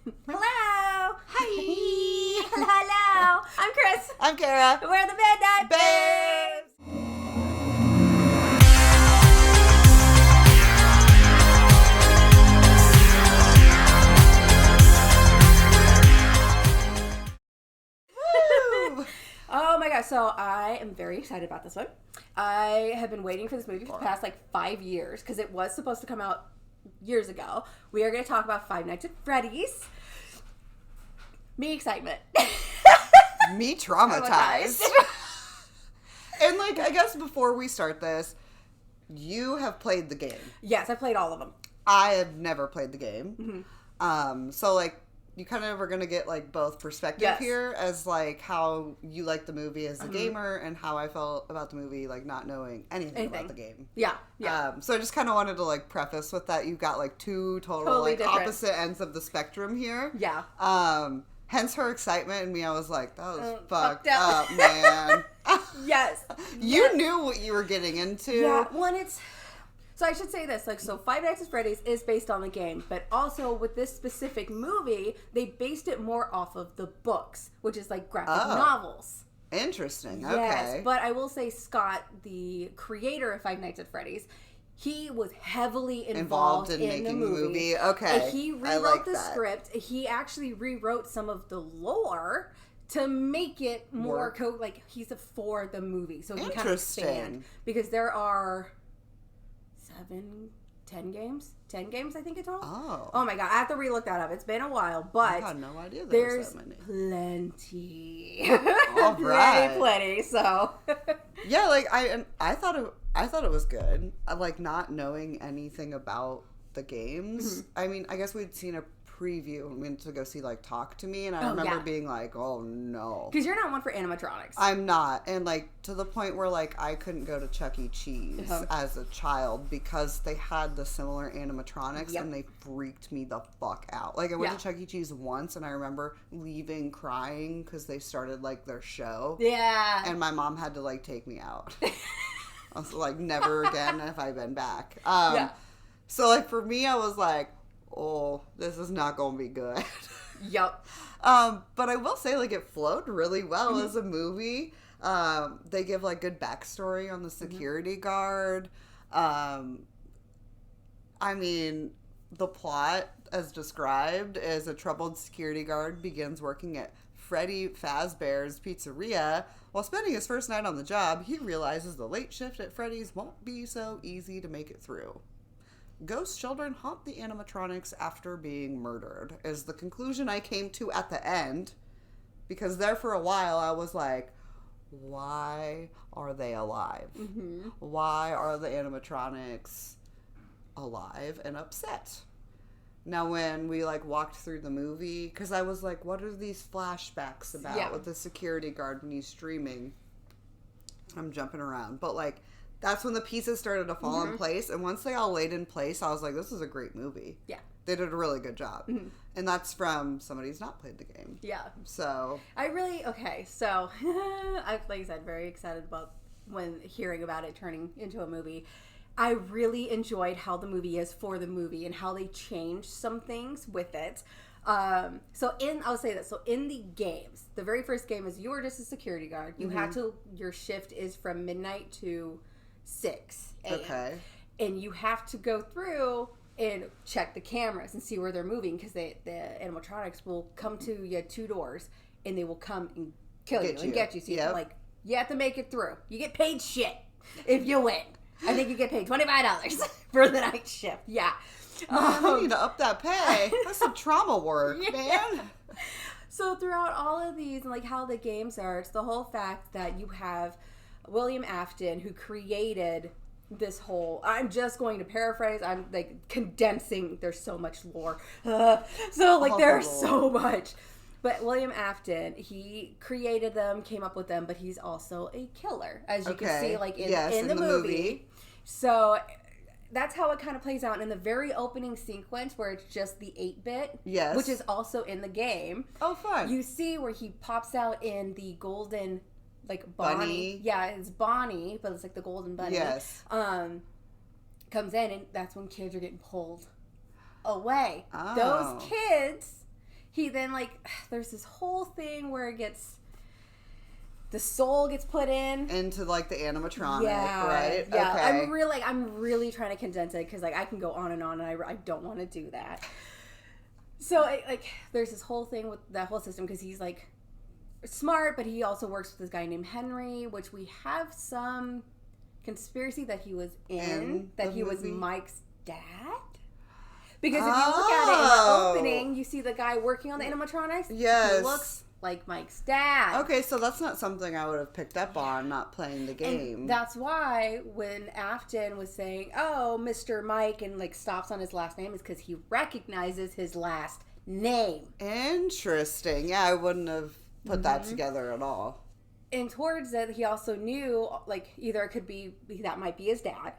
Hello! Hi! Hello! I'm Chris. I'm Kara. We're the Midnight Babes! Woo! Oh my gosh, so I am very excited about this one. I have been waiting for this movie for the past 5 years because it was supposed to come out years ago. We are going to talk about Five Nights at Freddy's. Me excitement. Me traumatized. And I guess before we start this, you have played the game. Yes, I played all of them. I have never played the game. Mm-hmm. So you kind of are going to get both perspective Yes. here as how you like the movie as a gamer and how I felt about the movie not knowing anything about the game. Yeah. So I just kind of wanted to preface with that. You've got two Totally different. opposite ends of the spectrum here. Yeah. Hence her excitement and me. I was like, that was fucked fucked up. up, man. Yes. You knew what you were getting into. Yeah, so I should say this, so Five Nights at Freddy's is based on the game, but also with this specific movie, they based it more off of the books, which is graphic novels. Interesting. Okay. Yes, but I will say Scott, the creator of Five Nights at Freddy's, he was heavily involved in making the movie. Okay. And he rewrote the script. He actually rewrote some of the lore to make it more he's for the movie, so he kind of expand because there are 10 games I think in total. Oh my god, I have to relook that up. It's been a while, but I had no idea there's so many. Plenty. All right. plenty. So yeah, I thought it was good. I not knowing anything about the games. I mean, I guess we'd seen a preview. We went to go see Talk to Me, and I remember being oh no, because you're not one for animatronics. I'm not, and to the point where I couldn't go to Chuck E. Cheese as a child because they had the similar animatronics and they freaked me the fuck out. I went to Chuck E. Cheese once, and I remember leaving crying because they started their show. Yeah, and my mom had to take me out. I was never again have I been back. So for me, I was oh, this is not gonna be good. Yep. But I will say, it flowed really well as a movie. They give good backstory on the security guard. I mean, the plot, as described, is a troubled security guard begins working at Freddy Fazbear's Pizzeria. While spending his first night on the job, he realizes the late shift at Freddy's won't be so easy to make it through. Ghost children haunt the animatronics after being murdered, is the conclusion I came to at the end. Because there for a while I was why are they alive? Why are the animatronics alive and upset? Now when we walked through the movie, because I was what are these flashbacks about with the security guard when he's streaming? I'm jumping around, but that's when the pieces started to fall in place. And once they all laid in place, I was this is a great movie. Yeah. They did a really good job. And that's from somebody who's not played the game. Yeah. So. So, I, like I said, very excited about when hearing about it turning into a movie. I really enjoyed how the movie is for the movie and how they changed some things with it. I'll say this. So in the games, the very first game is you were just a security guard. You had to, your shift is from midnight to 6 a.m. Okay. And you have to go through and check the cameras and see where they're moving because the animatronics will come to you 2 doors and they will come and kill you and get you. So you have to make it through. You get paid shit if you win. I think you get paid $25 for the night shift. Yeah. I need to up that pay. That's some trauma work, man. So throughout all of these and how the games are, it's the whole fact that you have William Afton, who created this whole, I'm just going to paraphrase, I'm condensing, there's so much lore. There's so much. But William Afton, he created them, came up with them, but he's also a killer, as you can see in the movie. So that's how it kind of plays out in the very opening sequence where it's just the 8-bit, which is also in the game. Oh, fun. You see where he pops out in the golden Bonnie. Yeah, it's Bonnie, but it's the golden bunny. Yes. Comes in, and that's when kids are getting pulled away. Oh. Those kids he then, like, there's this whole thing where the soul gets put in. Into, like, the animatronic, yeah, right? Yeah, Okay. I'm really trying to condense it because, like, I can go on, and I don't want to do that. So, there's this whole thing with that whole system because he's, like, smart, but he also works with this guy named Henry, which we have some conspiracy that he was in that he was Mike's dad. Because if you look at it in the opening, you see the guy working on the animatronics. Yes. He looks like Mike's dad. Okay, so that's not something I would have picked up on not playing the game. And that's why when Afton was saying, "Oh, Mr. Mike," and like stops on his last name, is because he recognizes his last name. Interesting. Yeah, I wouldn't have put that together at all. And towards it, he also knew, like, either it could be that might be his dad,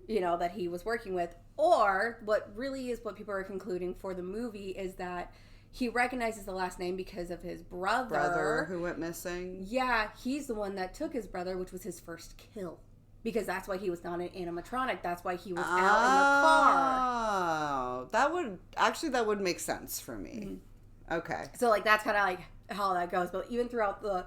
you know, that he was working with, or what really is what people are concluding for the movie is that he recognizes the last name because of his brother who went missing. Yeah, he's the one that took his brother, which was his first kill. Because that's why he was not an animatronic. That's why he was out in the car. That would make sense for me. Mm-hmm. Okay. So, like, that's kind of like how that goes. But even throughout the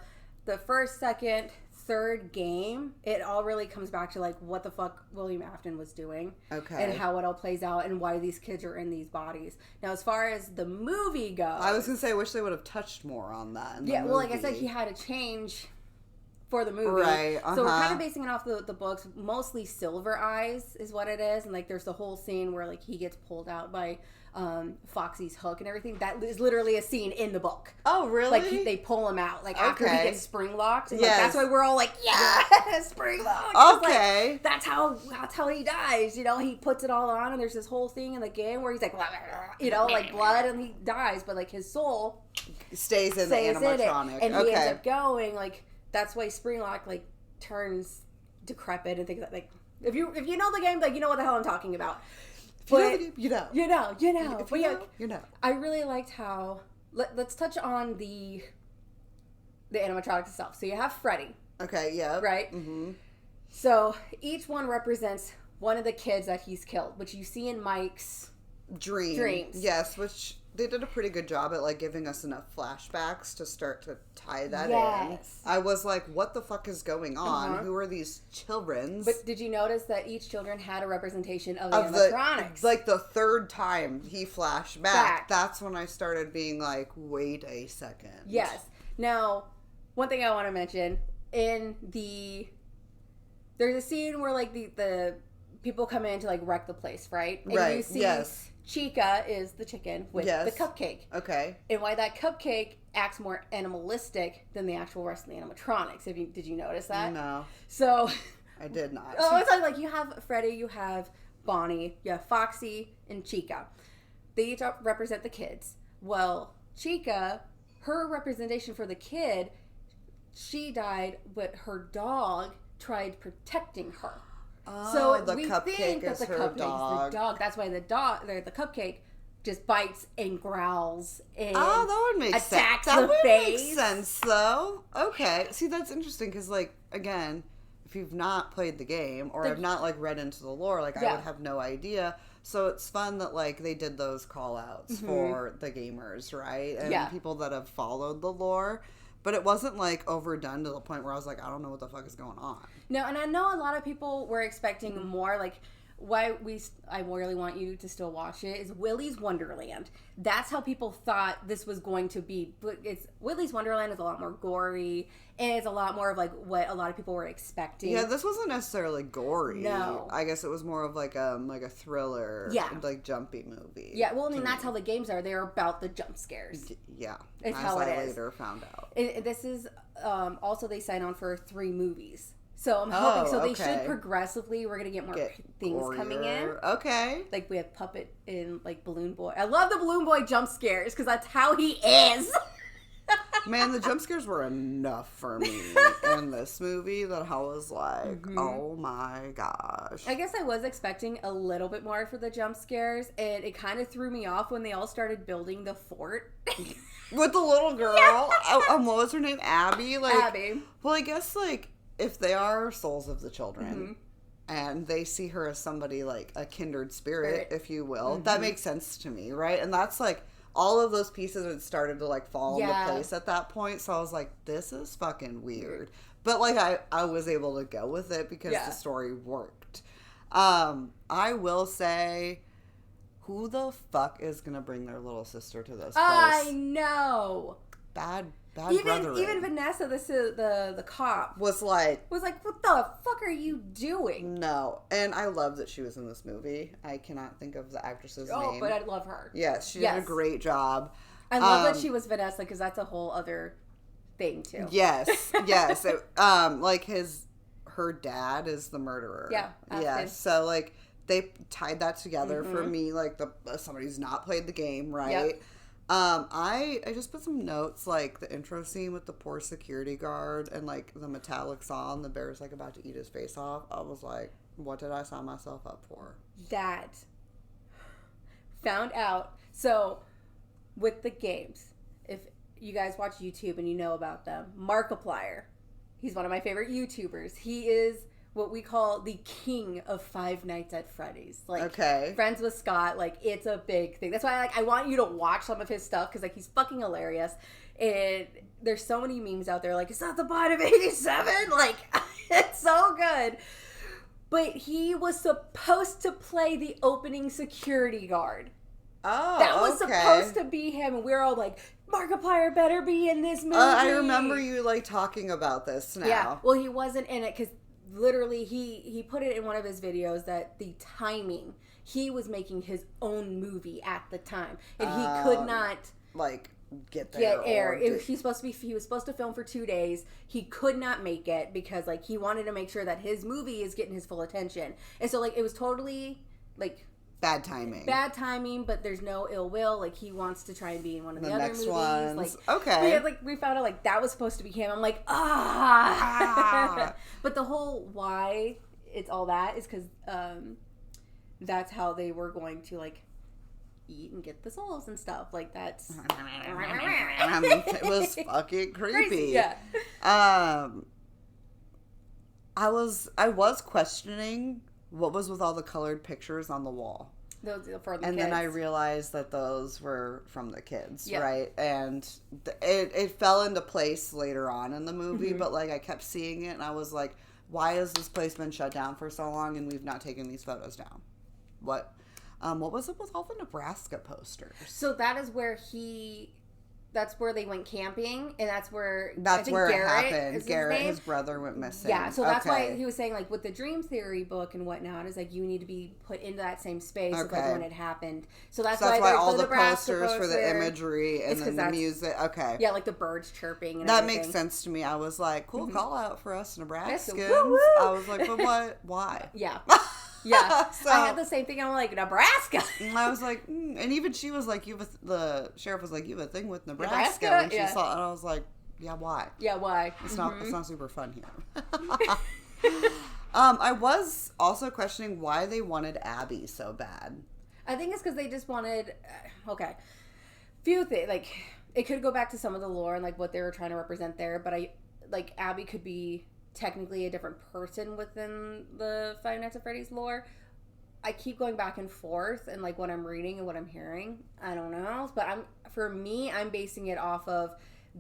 first, second, third game, it all really comes back to, like, what the fuck William Afton was doing. Okay. And how it all plays out and why these kids are in these bodies. Now, as far as the movie goes... I was going to say, I wish they would have touched more on that in the movie. Well, like I said, he had to change for the movie. Right, So we're kind of basing it off the books. Mostly Silver Eyes is what it is. And, like, there's the whole scene where, like, he gets pulled out by... Foxy's hook and everything. That is literally a scene in the book. Oh, really? Like, they pull him out. Like, after he gets spring locked. And, like, that's why we're all like, yeah, spring locked. Okay. Like, that's how he dies. You know, he puts it all on, and there's this whole thing in the game where he's like, blah, blah, blah, you know, like blood, and he dies. But, like, his soul stays in the animatronic. And he ends up going, like, that's why Springlock, like, turns decrepit and things like that. Like, if you know the game, like, you know what the hell I'm talking about. But you know. But you know. I really liked how. Let's touch on the animatronics itself. So you have Freddy. Okay. Yeah. Right. Mm-hmm. So each one represents one of the kids that he's killed, which you see in Mike's dreams. Yes, which they did a pretty good job at, like, giving us enough flashbacks to start to tie that in. I was like, what the fuck is going on? Who are these children? But did you notice that each children had a representation of the animatronics? Like, the third time he flashed back, that's when I started being like, wait a second. Yes. Now, one thing I want to mention, there's a scene where, like, the people come in to, like, wreck the place, right? And you see Chica is the chicken with the cupcake. Okay. And why that cupcake acts more animalistic than the actual rest of the animatronics. Did you notice that? No. So... I did not. It's like you have Freddy, you have Bonnie, you have Foxy, and Chica. They each represent the kids. Well, Chica, her representation for the kid, she died, but her dog tried protecting her. Oh, so the we cupcake think is that the her cupcake dog. is the dog. That's why the cupcake just bites and growls and that would make attacks sense. the face. Make sense, though. Okay. See, that's interesting because, like, again, if you've not played the game or have not, like, read into the lore, like, I would have no idea. So it's fun that, like, they did those call-outs for the gamers, right? And people that have followed the lore. But it wasn't, like, overdone to the point where I was like, I don't know what the fuck is going on. No, and I know a lot of people were expecting more, like, I really want you to still watch it, is Willy's Wonderland. That's how people thought this was going to be. But Willy's Wonderland is a lot more gory, and it's a lot more of, like, what a lot of people were expecting. Yeah, this wasn't necessarily gory. No. I guess it was more of, like a thriller, like, jumpy movie. Yeah, well, I mean, that's how the games are. They're about the jump scares. Yeah. It's how it is. I later found out. And this is, also, they signed on for 3 movies. So I'm hoping, they should progressively, we're going to get more things gorier. Coming in. Okay. Like, we have Puppet and, like, Balloon Boy. I love the Balloon Boy jump scares, because that's how he is. Man, the jump scares were enough for me in this movie that I was like, oh my gosh. I guess I was expecting a little bit more for the jump scares, and it kind of threw me off when they all started building the fort. With the little girl? Yeah. What was her name? Abby? Like, Abby. Well, I guess, like, if they are souls of the children, and they see her as somebody, like, a kindred spirit, if you will, that makes sense to me, right? And that's, like, all of those pieces had started to like fall into Yeah. place at that point. So I was like, this is fucking weird. But like I was able to go with it because Yeah. the story worked. I will say, who the fuck is gonna bring their little sister to this place? I know. Bad Even brothering. Vanessa, the cop, Was like, what the fuck are you doing? no. And I love that she was in this movie. I cannot think of the actress's name. But I love her. Yes, she did a great job. I love that she was Vanessa because that's a whole other thing too. Yes. Like her dad is the murderer. Yeah. Yeah. So like they tied that together for Mm-hmm. me, like somebody who's not played the game, right? Yep. I just put some notes, like the intro scene with the poor security guard and like the metallic saw and the bear's like about to eat his face off. I was like, what did I sign myself up for? That found out. So with the games, if you guys watch YouTube and you know about them, Markiplier, he's one of my favorite YouTubers. He is what we call the king of Five Nights at Freddy's. Like, Okay. friends with Scott, like, it's a big thing. That's why I want you to watch some of his stuff because, like, he's fucking hilarious. And there's so many memes out there, like, it's not the bot of 87. Like, it's so good. But he was supposed to play the opening security guard. Oh, That was okay. supposed to be him, and we were all like, Markiplier better be in this movie. I remember you like talking about this now. Yeah, well, he wasn't in it because literally he put it in one of his videos that the timing, he was making his own movie at the time, and he could not like get air. He was supposed to film for 2 days. He could not make it because like he wanted to make sure that his movie is getting his full attention, and so like it was totally like bad timing, but there's no ill will. Like he wants to try and be in one of the other next movies. ones. Like Okay. we found out like that was supposed to be him. I'm like But the whole why it's all that is because that's how they were going to like eat and get the souls and stuff. Like that's It was fucking creepy. crazy. Yeah. I was questioning what was with all the colored pictures on the wall. Those for the And kids. then I realized that those were from the kids, Yeah. right? And it fell into place later on in the movie, Mm-hmm. but like I kept seeing it and I was like, why has this place been shut down for so long and we've not taken these photos down? What was up with all the Nebraska posters? So that's where they went camping, and that's where That's where Garrett it happened. is Garrett, name. his brother, went missing. Yeah, so that's why Okay. he was saying, like, with the Dream Theory book and whatnot, is like you need to be put into that same space of like Okay. when it happened. So that's So that's why why all there's the Nebraska posters for the poster. imagery and It's 'cause then the that's- music. Okay. Yeah, like the birds chirping and That everything. makes sense to me. I was like, cool call out for us Nebraskans. woo, woo. I was like, but what? Why? Yeah. Yeah. So- I had the same thing. I'm like, Nebraska. And I was like, and even she was like, the sheriff was like, you have a thing with Nebraska. Nebraska? When she Yeah. saw it, and I was like, yeah, why? Yeah, why? It's not super fun here. I was also questioning why they wanted Abby so bad. I think it's because they just wanted, okay, few things, like, it could go back to some of the lore and, like, what they were trying to represent there, but Abby could be technically a different person within the Five Nights at Freddy's lore. I keep going back and forth and, like, what I'm reading and what I'm hearing. I don't know, but I'm basing it off of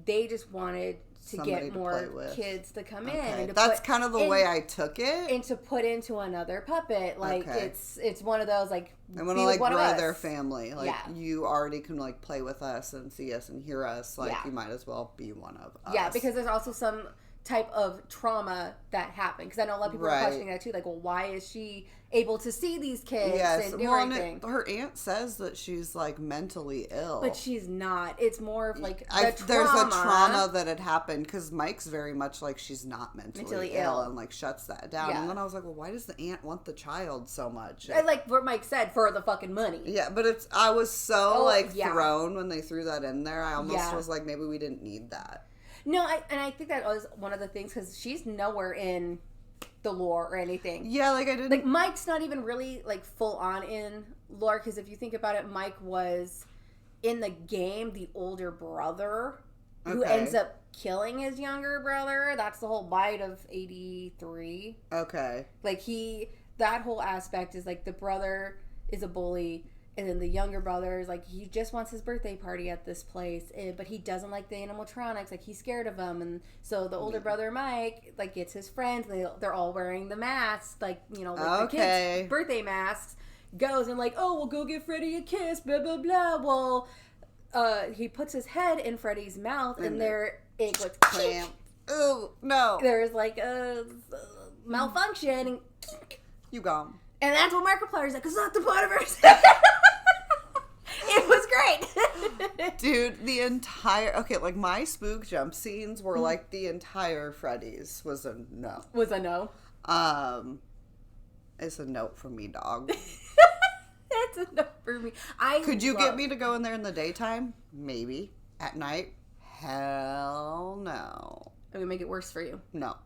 they just wanted to Somebody get to more play with. kids to come Okay. in. And to That's put kind of the in- way I took it. and to put into another puppet, like Okay. it's one of those like I want be to with like one of grow us. their family. Like Yeah. you already can like play with us and see us and hear us. Like Yeah. you might as well be one of us. Yeah, because there's also some type of trauma that happened. Because I know a lot of people Right. are questioning that too. Like, well, why is she able to see these kids Yes, and do well, and everything? her aunt says that she's like mentally ill. But she's not. It's more of like there's a trauma that had happened because Mike's very much like she's not mentally ill and like shuts that down. Yeah. And then I was like, well, why does the aunt want the child so much? And like what Mike said, for the fucking money. Yeah, but I was so Oh, thrown when they threw that in there. I almost Yeah. was like, maybe we didn't need that. No, I think that was one of the things because she's nowhere in the lore or anything. Yeah, like I didn't. Like Mike's not even really like full on in lore because if you think about it, Mike was in the game the older brother who Okay. ends up killing his younger brother. That's the whole bite of 83. Okay. Like that whole aspect is like the brother is a bully And then the younger brother is like, he just wants his birthday party at this place, but he doesn't like the animatronics. Like, he's scared of them. And so the older brother, Mike, like, gets his friends. They're all wearing the masks, like, you know, like the kids' birthday masks. Goes and like, oh, we'll go give Freddy a kiss, blah, blah, blah. Well, he puts his head in Freddy's mouth, and there it goes clamp. Oh, no. There's like a malfunction. And you gone. And that's what Markiplier's like, it's not the Potterverse. It was great. Dude, the entire... Okay, like, my spook jump scenes were like the entire Freddy's was a no. Was a no. It's a note from me, dog. It's a no for me. Could you get me to go in there in the daytime? Maybe. At night? Hell no. It would make it worse for you. No.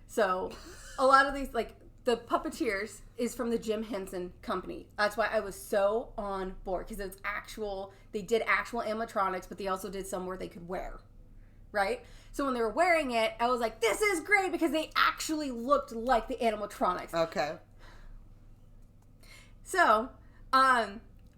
So, a lot of these, like, the Puppeteers is from the Jim Henson Company. That's why I was so on board. Because it's they did actual animatronics, but they also did some where they could wear. Right? So when they were wearing it, I was like, this is great because they actually looked like the animatronics. Okay. So,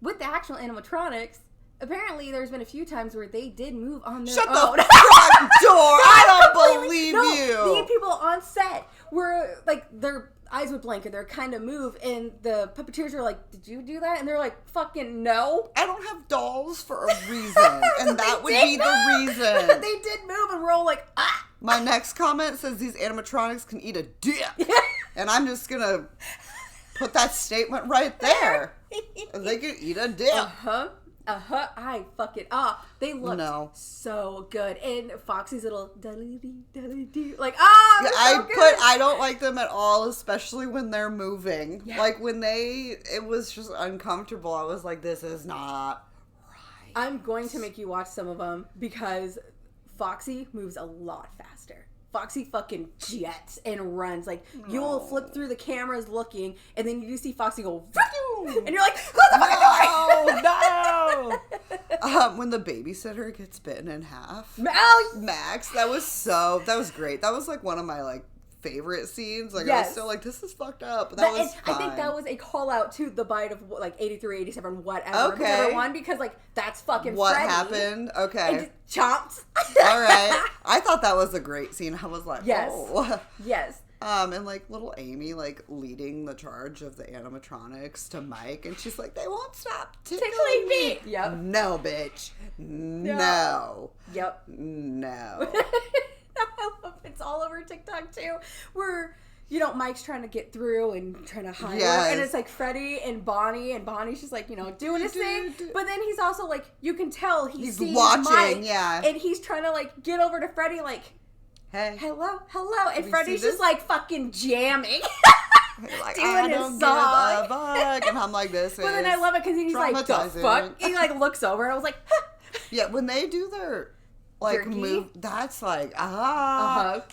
with the actual animatronics, apparently there's been a few times where they did move on their own. Shut the front door! I don't believe you! The people on set were, like, their eyes would blink and they're kind of move, and the Puppeteers were like, did you do that? And they're like, fucking no. I don't have dolls for a reason, and that would be the reason. They did move, and we're all like, ah! My next comment says these animatronics can eat a dick. And I'm just gonna put that statement right there. They can eat a dick. I fucking they looked so good, and Foxy's little dee like I don't like them at all, especially when they're moving. Yeah. Like when it was just uncomfortable. I was like, this is not right. I'm going to make you watch some of them because Foxy moves a lot faster. Foxy fucking jets and runs. Like, you'll flip through the cameras looking, and then you see Foxy go, and you're like, close the fucking door! No! When the babysitter gets bitten in half. Max, that was great. That was, like, one of my, like, favorite scenes. Like, I was still like, this is fucked up. But that was fine. I think that was a call out to the bite of, like, 83, 87, whatever. Okay. Whichever one, because, like, that's fucking what Freddy. Happened? Okay. It just chomped. All right. I thought that was a great scene. I was like, oh. Yes. And, like, little Amy, like, leading the charge of the animatronics to Mike, and she's like, they won't stop tickling me. Yep. No, bitch. No. Yep. No. I love it's all over TikTok too, where, you know, Mike's trying to get through and trying to hide her, and it's like Freddy and Bonnie's just like, you know, doing his thing, but then he's also like, you can tell he's watching Mike, and he's trying to like get over to Freddy like, hey, hello, and Freddy's just like fucking jamming. Like, doing his song. Give a fuck. And I'm like, this but then I love it because he's like, the fuck? He like looks over and I was like, huh. Yeah, when they do their like jerky? Move, that's like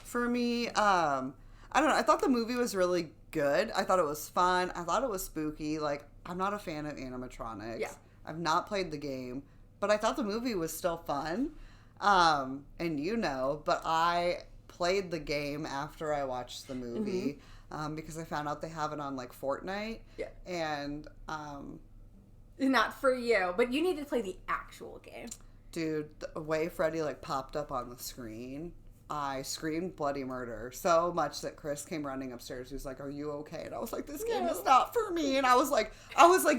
for me. I don't know. I thought the movie was really good. I thought it was fun. I thought it was spooky. Like, I'm not a fan of animatronics. Yeah. I've not played the game, but I thought the movie was still fun. And you know, but I played the game after I watched the movie because I found out they have it on like Fortnite. Yeah. And not for you, but you need to play the actual game. Dude, the way Freddy like popped up on the screen, I screamed bloody murder so much that Chris came running upstairs. He was like, "Are you okay?" And I was like, "This game is not for me." And I was like,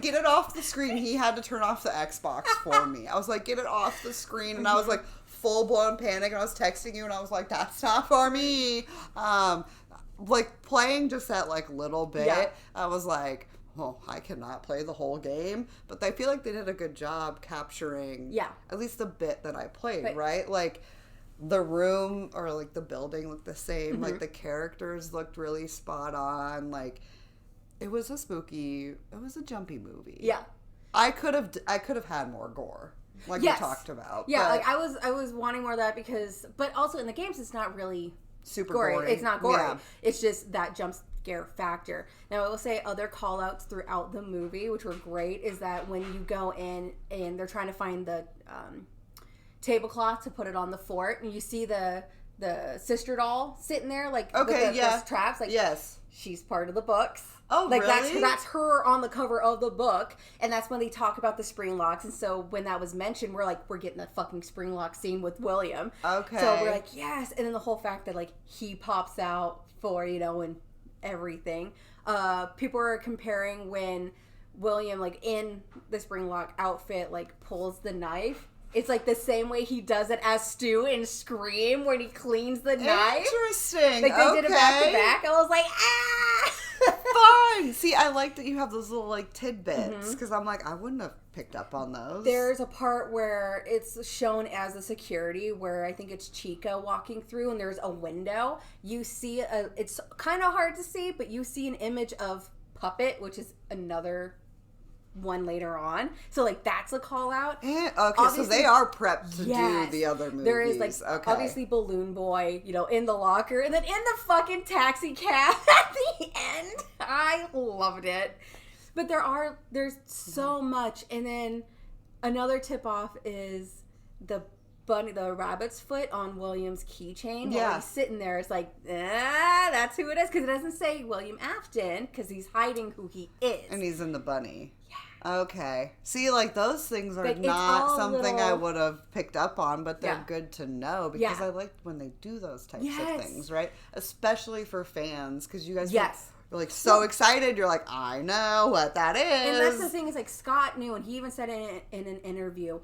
"Get it off the screen." He had to turn off the Xbox for me. I was like, "Get it off the screen." And I was like, full blown panic. And I was texting you, and I was like, "That's not for me." Like playing just that like little bit, I was like, well, I cannot play the whole game, but I feel like they did a good job capturing at least the bit that I played, right? Like, the room or, like, the building looked the same. Like, the characters looked really spot on. Like, it was a jumpy movie. Yeah. I could have had more gore, like we talked about. Yeah, like, I was wanting more of that because, but also in the games, it's not really super gory. It's not gory. Yeah. It's just that jump scare factor. Now, I will say other call-outs throughout the movie, which were great, is that when you go in and they're trying to find the tablecloth to put it on the fort, and you see the the sister doll sitting there, like, okay, with the traps. Like, yes. she's part of the books. Oh, like, really? That's her on the cover of the book, and that's when they talk about the spring locks. And so when that was mentioned, we're like, we're getting a fucking spring lock scene with William. Okay. So we're like, yes. And then the whole fact that, like, he pops out for, you know, and everything. People are comparing when William, like, in the spring lock outfit, like, pulls the knife. It's like the same way he does it as Stu in Scream when he cleans the knife. Interesting. Like, they did it back to back. I was like, ah! Fun. See, I like that you have those little, like, tidbits, because I'm like, I wouldn't have picked up on those. There's a part where it's shown as a security where I think it's Chica walking through, and there's a window. You see, it's kind of hard to see, but you see an image of Puppet, which is another one later on. So, like, that's a call out. Okay, Obviously, so they are prepped to do the other movies. There is, like, obviously Balloon Boy, you know, in the locker, and then in the fucking taxi cab at the end. I loved it. But there's so much. And then another tip off is the rabbit's foot on William's keychain. Yeah. While he's sitting there, it's like, that's who it is. Because it doesn't say William Afton, because he's hiding who he is. And he's in the bunny. Yeah. Okay. See, like, those things are Like, not something I little... would have picked up on, but they're good to know, because I like when they do those types of things, right? Especially for fans, because you guys were like so excited. You're like, I know what that is. And that's the thing, is, like, Scott knew, and he even said in an interview,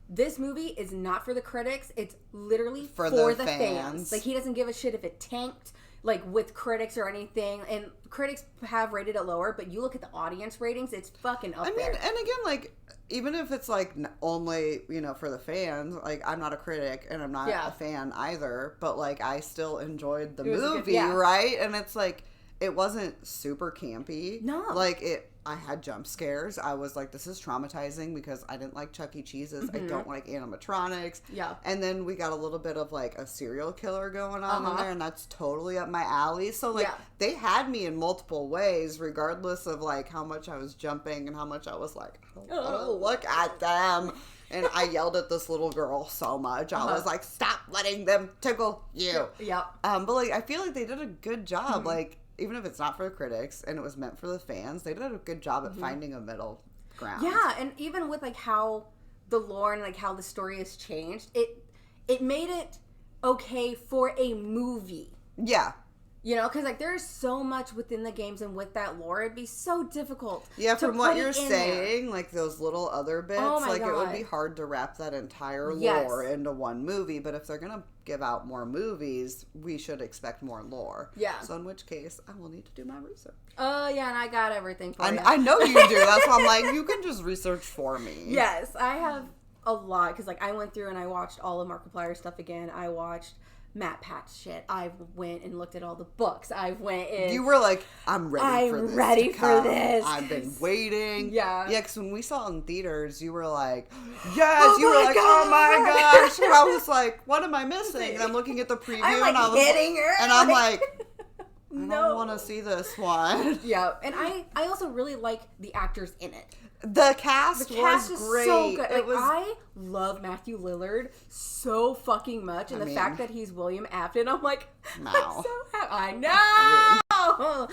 this movie is not for the critics. It's literally for the fans. Like, he doesn't give a shit if it tanked, like, with critics or anything. And critics have rated it lower, but you look at the audience ratings, it's fucking up there. And again, like, even if it's, like, only, you know, for the fans, like, I'm not a critic and I'm not a fan either, but, like, I still enjoyed the movie, right? And it's, like, it wasn't super campy. No. Like, I had jump scares. I was like, this is traumatizing because I didn't like Chuck E. Cheese's. I don't like animatronics. Yeah. And then we got a little bit of, like, a serial killer going on in there, and that's totally up my alley. So, like, they had me in multiple ways, regardless of, like, how much I was jumping and how much I was like, oh, look at them. And I yelled at this little girl so much. I was like, stop letting them tickle you. Yep. But, like, I feel like they did a good job. Like, even if it's not for the critics and it was meant for the fans, they did a good job at finding a middle ground. Yeah, and even with, like, how the lore and, like, how the story has changed, it made it okay for a movie. Yeah. You know, because, like, there's so much within the games and with that lore, it'd be so difficult. Yeah, from what you're saying, like, those little other bits, like, God. it would be hard to wrap that entire lore into one movie. But if they're going to give out more movies, we should expect more lore. Yeah. So in which case, I will need to do my research. Oh, yeah, and I got everything for you. I know you do. That's why I'm like, you can just research for me. Yes, I have a lot, because, like, I went through and I watched all of Markiplier stuff again. I watched Matt Pat's shit. I went and looked at all the books. I went in. You were like, I'm ready for this. I've been waiting. Yeah. Yeah, because when we saw it in theaters, you were like, yes. You were like, oh my gosh. And I was like, what am I missing? And I'm looking at the preview, I'm, like, and I was hitting her. And I'm like, I no. don't want to see this one. Yeah. And I also really like the actors in it. The cast was great. So good. Like, I love Matthew Lillard so fucking much, and the fact that he's William Afton, I'm like, no. I'm so happy. I know.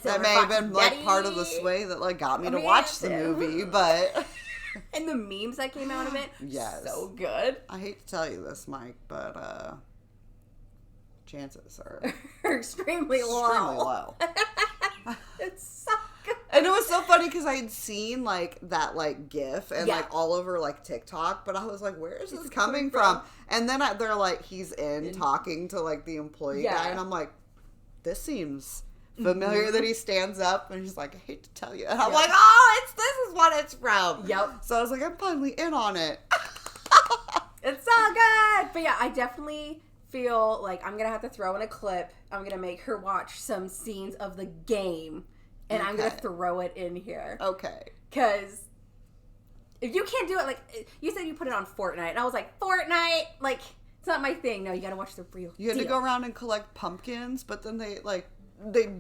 That may have been, like, part of the sway that, like, got me to watch the movie, but and the memes that came out of it, yes, so good. I hate to tell you this, Mike, but chances are extremely low. It's so good. And it was so funny because I had seen, like, that, like, GIF and, like, all over, like, TikTok, but I was like, where is this coming from? And then they're like, he's in talking to, like, the employee guy, and I'm like, this seems familiar that he stands up and he's like, I hate to tell you. And I'm like, oh, this is what it's from. Yep. So I was like, I'm finally in on it. It's so good. But yeah, I definitely feel like I'm going to have to throw in a clip. I'm going to make her watch some scenes of the game, and I'm going to throw it in here. Okay. Because if you can't do it, like, you said you put it on Fortnite, and I was like, Fortnite? Like, it's not my thing. No, you got to watch the real You had deal. to go around and collect pumpkins, but then they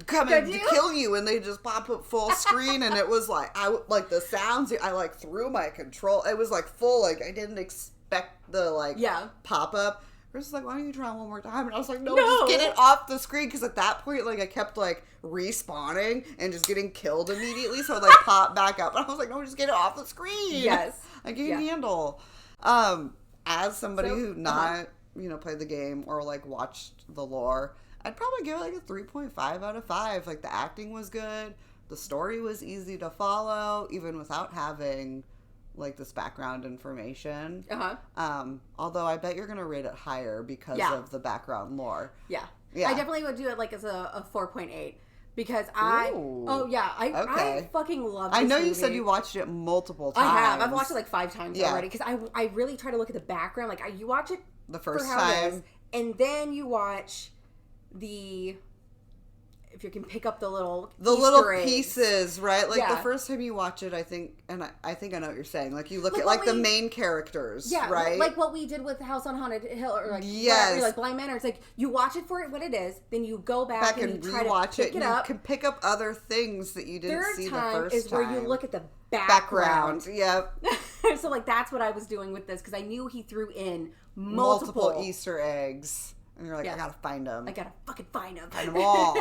come in to kill you, and they just pop up full screen, and it was like, like, the sounds, I, like, threw my control. It was, like, full, like, I didn't expect the, like, pop up. Chris was like, why don't you try one more time? And I was like, no, No. just get it off the screen. Because at that point, like, I kept, like, respawning and just getting killed immediately. So it, like, popped back up. And I was like, no, just get it off the screen. Yes. I can't handle. As somebody who not, you know, played the game or, like, watched the lore, I'd probably give it, like, a 3.5 out of 5. Like, the acting was good. The story was easy to follow, even without having, like, this background information. Although I bet you're going to rate it higher because of the background lore. Yeah. I definitely would do it, like, as a 4.8. Because I fucking love this know movie. You said you watched it multiple times. I have. I've watched it like 5 times already. Because I really try to look at the background. Like, you watch it the first for how time. it is, and then you watch if you can pick up the little pieces, right? Like the first time you watch it, I think I know what you're saying. Like you look at like the main characters, right? Like what we did with House on Haunted Hill, or like whatever, like Blind Manor. It's like you watch it for what it is, then you go back and you try to pick it up. You can pick up other things that you didn't see the first time. Is where you look at the background. Yep. So like that's what I was doing with this because I knew he threw in multiple Easter eggs. And you're like, I gotta find them. I gotta fucking find them. Find them all.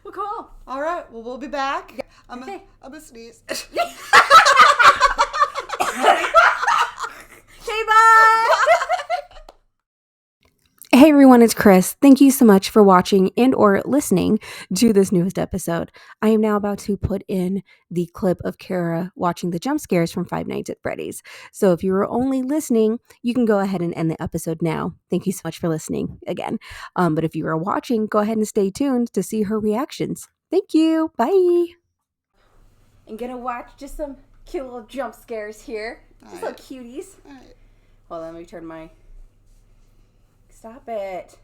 Well, cool. All right. Well, we'll be back. Yeah. I'm a sneeze. Okay, bye. Hey everyone, it's Chris. Thank you so much for watching and or listening to this newest episode. I am now about to put in the clip of Kara watching the jump scares from Five Nights at Freddy's. So if you were only listening, you can go ahead and end the episode now. Thank you so much for listening again. But if you are watching, go ahead and stay tuned to see her reactions. Thank you. Bye. I'm gonna watch just some cute little jump scares here. Just little cuties. All right. Well, let me turn my... Stop it.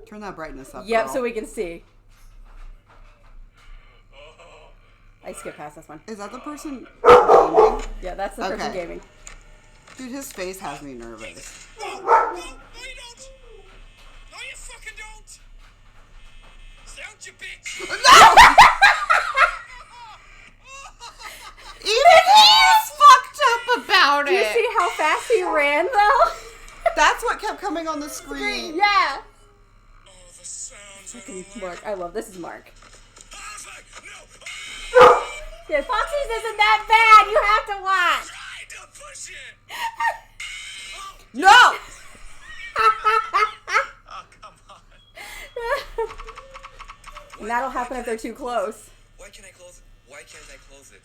Turn that brightness up. Yep, girl. so we can see. I skipped past this one. Is that the person gaming? Yeah, that's the person gaming. Dude, his face has me nervous. No, you don't. No, you fucking don't. Sound you bitch. Even he's fucked up about it. Do you see how fast he ran, though? That's what kept coming on the screen. Yeah. Oh, the sounds Fucking Mark. I love this is Mark. No. Yeah, Foxy's isn't that bad. You have to watch. Try to push it. No. Oh, come on. And that'll happen if they're too close. Why can't I close it? Why can't I close it?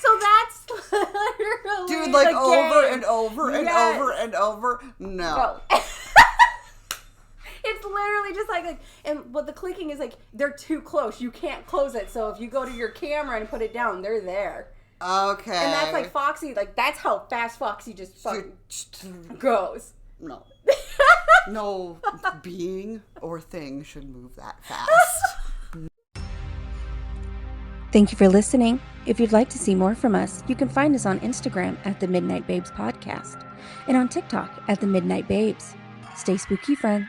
So that's literally Dude, like the over game. and over and over and over. No. It's literally just like, and what the clicking is like, they're too close. You can't close it. So if you go to your camera and put it down, they're there. Okay. And that's like Foxy, like that's how fast Foxy just fucking goes. No. No being or thing should move that fast. Thank you for listening. If you'd like to see more from us, you can find us on Instagram at the Midnight Babes Podcast and on TikTok at the Midnight Babes. Stay spooky, friends.